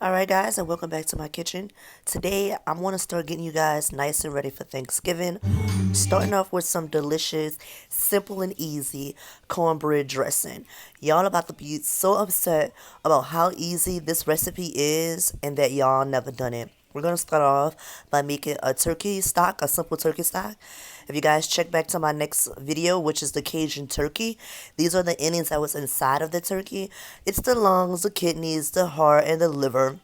Alright guys, and welcome back to my kitchen. Today I want to start getting you guys nice and ready for Thanksgiving. Starting off with some delicious, simple and easy cornbread dressing. Y'all about to be so upset about how easy this recipe is and that y'all never done it. We're going to start off by making a turkey stock, a simple turkey stock. If you guys check back to my next video, which is the Cajun turkey, these are the innards that was inside of the turkey. It's the lungs, the kidneys, the heart, and the liver.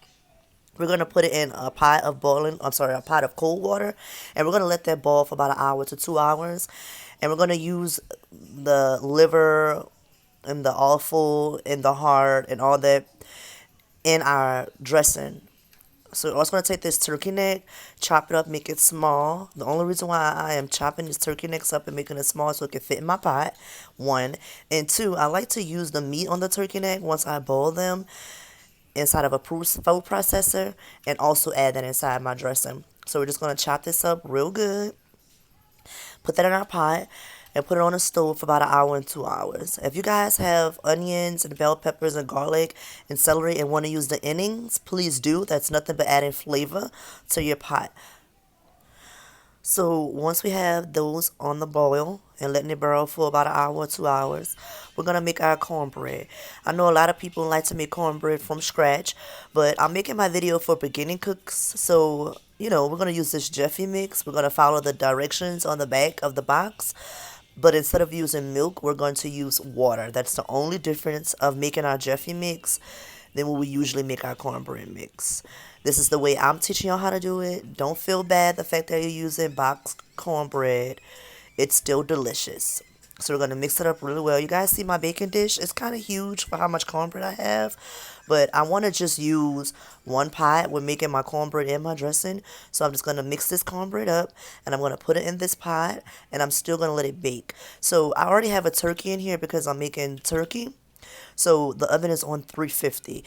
We're going to put it in a pot of a pot of cold water, and we're going to let that boil for about an hour to 2 hours. And we're going to use the liver and the offal and the heart and all that in our dressing. So I'm also going to take this turkey neck, chop it up, make it small. The only reason why I am chopping these turkey necks up and making it small so it can fit in my pot, one. And two, I like to use the meat on the turkey neck once I boil them inside of a food processor and also add that inside my dressing. So we're just going to chop this up real good, put that in our pot, and put it on the stove for about an hour and 2 hours. If you guys have onions and bell peppers and garlic and celery and want to use the innings, please do. That's nothing but adding flavor to your pot. So once we have those on the boil and letting it boil for about an hour or 2 hours, we're gonna make our cornbread. I know a lot of people like to make cornbread from scratch, but I'm making my video for beginning cooks. So, we're gonna use this Jiffy mix. We're gonna follow the directions on the back of the box. But instead of using milk, we're going to use water. That's the only difference of making our Jiffy mix than what we usually make our cornbread mix. This is the way I'm teaching y'all how to do it. Don't feel bad the fact that you're using boxed cornbread. It's still delicious. So we're going to mix it up really well. You guys see my baking dish? It's kind of huge for how much cornbread I have. But I want to just use one pot when making my cornbread and my dressing. So I'm just going to mix this cornbread up. And I'm going to put it in this pot. And I'm still going to let it bake. So I already have a turkey in here because I'm making turkey. So the oven is on 350.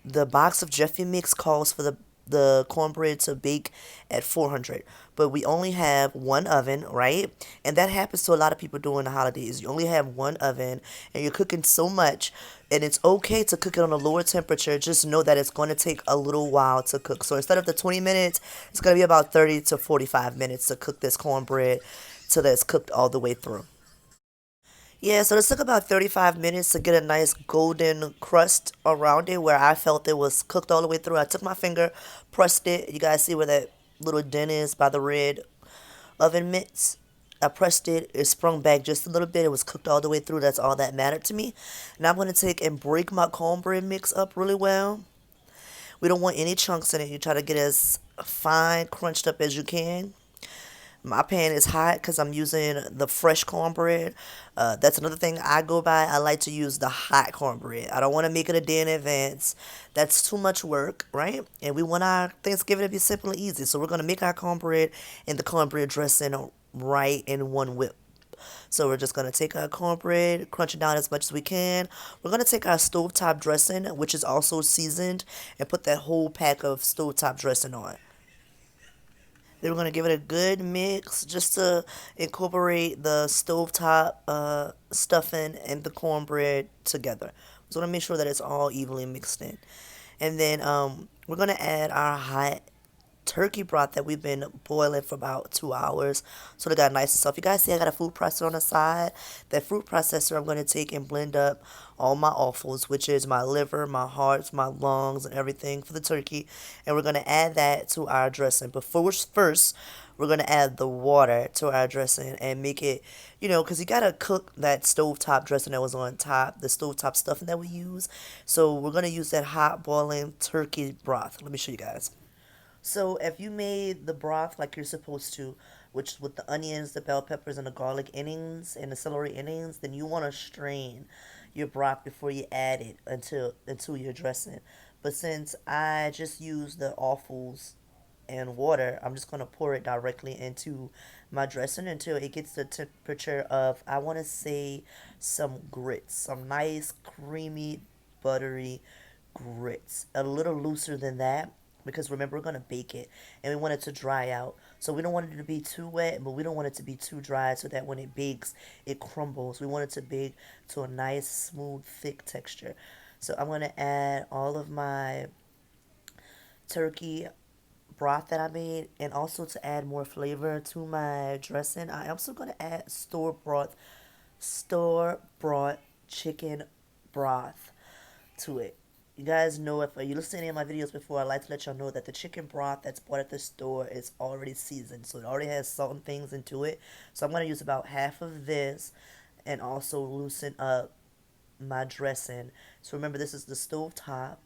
The box of Jiffy Mix calls for the cornbread to bake at 400, but we only have one oven, right? And that happens to a lot of people during the holidays. You only have one oven and you're cooking so much, and it's okay to cook it on a lower temperature. Just know that it's going to take a little while to cook. So instead of the 20 minutes, it's going to be about 30 to 45 minutes to cook this cornbread till it's cooked all the way through. Yeah, so this took about 35 minutes to get a nice golden crust around it where I felt it was cooked all the way through. I took my finger, pressed it. You guys see where that little dent is by the red oven mitts? I pressed it. It sprung back just a little bit. It was cooked all the way through. That's all that mattered to me. Now I'm going to take and break my cornbread mix up really well. We don't want any chunks in it. You try to get as fine, crunched up as you can. My pan is hot because I'm using the fresh cornbread. That's another thing I go by. I like to use the hot cornbread. I don't want to make it a day in advance. That's too much work, right? And we want our Thanksgiving to be simple and easy. So we're going to make our cornbread and the cornbread dressing right in one whip. So we're just going to take our cornbread, crunch it down as much as we can. We're going to take our stovetop dressing, which is also seasoned, and put that whole pack of stovetop dressing on. Then we're going to give it a good mix just to incorporate the stovetop stuffing and the cornbread together. So we're going to make sure that it's all evenly mixed in. And then we're going to add our hot turkey broth that we've been boiling for about 2 hours. So they got nice and soft. You guys see I got a food processor on the side. That food processor I'm going to take and blend up all my offals, which is my liver, my hearts, my lungs, and everything for the turkey. And we're going to add that to our dressing. But first, we're going to add the water to our dressing and make it, because you got to cook that stovetop dressing that was on top, the stovetop stuffing that we use. So we're going to use that hot boiling turkey broth. Let me show you guys. So if you made the broth like you're supposed to, which with the onions, the bell peppers, and the garlic innings and the celery innings, then you want to strain your broth before you add it until your dressing. But since I just use the offals and water, I'm just gonna pour it directly into my dressing until it gets the temperature of, I want to say, some grits, some nice creamy buttery grits, a little looser than that, because remember we're gonna bake it and we want it to dry out. So we don't want it to be too wet, but we don't want it to be too dry so that when it bakes, it crumbles. We want it to bake to a nice, smooth, thick texture. So I'm gonna add all of my turkey broth that I made, and also to add more flavor to my dressing, I am also going to add store bought chicken broth to it. You guys know, if you listen to any of my videos before, I like to let y'all know that the chicken broth that's bought at the store is already seasoned. So it already has salt and things into it. So I'm going to use about half of this and also loosen up my dressing. So remember, this is the stovetop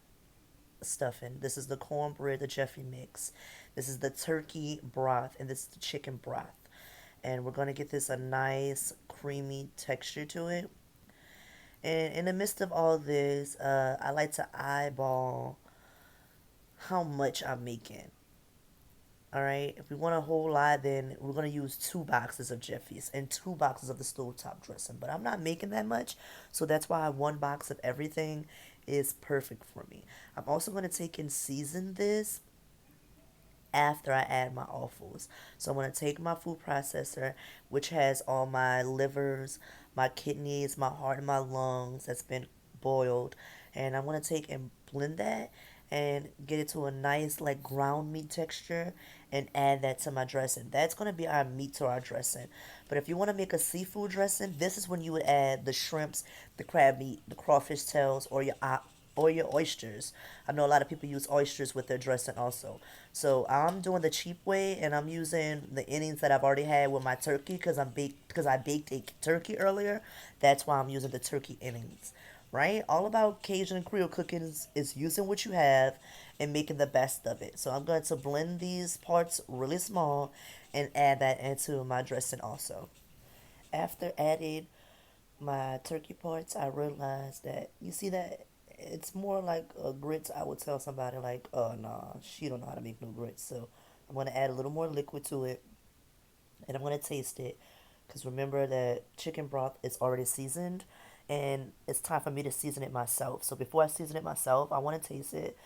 stuffing. This is the cornbread, the Jeffy mix. This is the turkey broth, and this is the chicken broth. And we're going to get this a nice creamy texture to it. And in the midst of all this, I like to eyeball how much I'm making. All right. If we want a whole lot, then we're gonna use 2 boxes of Jeffy's and 2 boxes of the stovetop dressing. But I'm not making that much, so that's why 1 box of everything is perfect for me. I'm also gonna take and season this after I add my offals. So I'm going to take my food processor, which has all my livers, my kidneys, my heart, and my lungs that's been boiled. And I'm going to take and blend that and get it to a nice like ground meat texture and add that to my dressing. That's going to be our meat to our dressing. But if you want to make a seafood dressing, this is when you would add the shrimps, the crab meat, the crawfish tails, or your oysters. I know a lot of people use oysters with their dressing also. So I'm doing the cheap way, and I'm using the innings that I've already had with my turkey because I baked a turkey earlier. That's why I'm using the turkey innings. Right? All about Cajun and Creole cooking is using what you have and making the best of it. So I'm going to blend these parts really small and add that into my dressing also. After adding my turkey parts, I realized that you see that it's more like a grits. I would tell somebody like, "Oh nah, she don't know how to make no grits." So I'm gonna add a little more liquid to it, and I'm gonna taste it, because remember that chicken broth is already seasoned, and it's time for me to season it myself. So before I season it myself, I want to taste it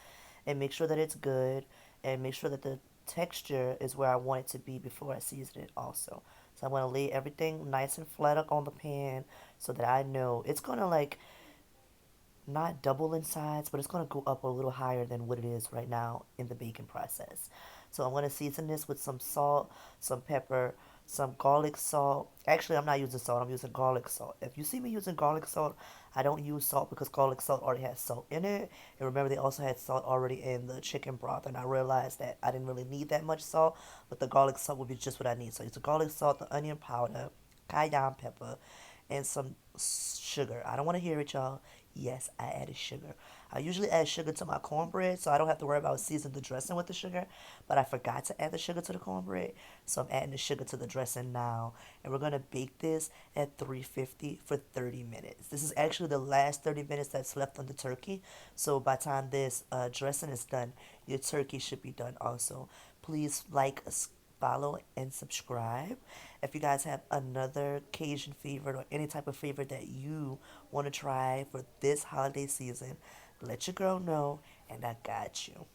and make sure that it's good, and make sure that the texture is where I want it to be before I season it also. So I'm gonna lay everything nice and flat up on the pan so that I know it's gonna like not double in size, but it's going to go up a little higher than what it is right now in the baking process. So I'm going to season this with some salt, some pepper, some garlic salt. Actually, I'm not using salt, I'm using garlic salt. If you see me using garlic salt, I don't use salt because garlic salt already has salt in it. And remember, they also had salt already in the chicken broth, and I realized that I didn't really need that much salt, but the garlic salt would be just what I need. So it's the garlic salt, the onion powder, cayenne pepper, and some sugar. I don't want to hear it, y'all. Yes, I added sugar. I usually add sugar to my cornbread, so I don't have to worry about seasoning the dressing with the sugar. But I forgot to add the sugar to the cornbread, so I'm adding the sugar to the dressing now. And we're gonna bake this at 350 for 30 minutes. This is actually the last 30 minutes that's left on the turkey. So by the time this dressing is done, your turkey should be done also. Please like, follow, and subscribe. If you guys have another Cajun favorite or any type of favorite that you want to try for this holiday season, let your girl know, and I got you.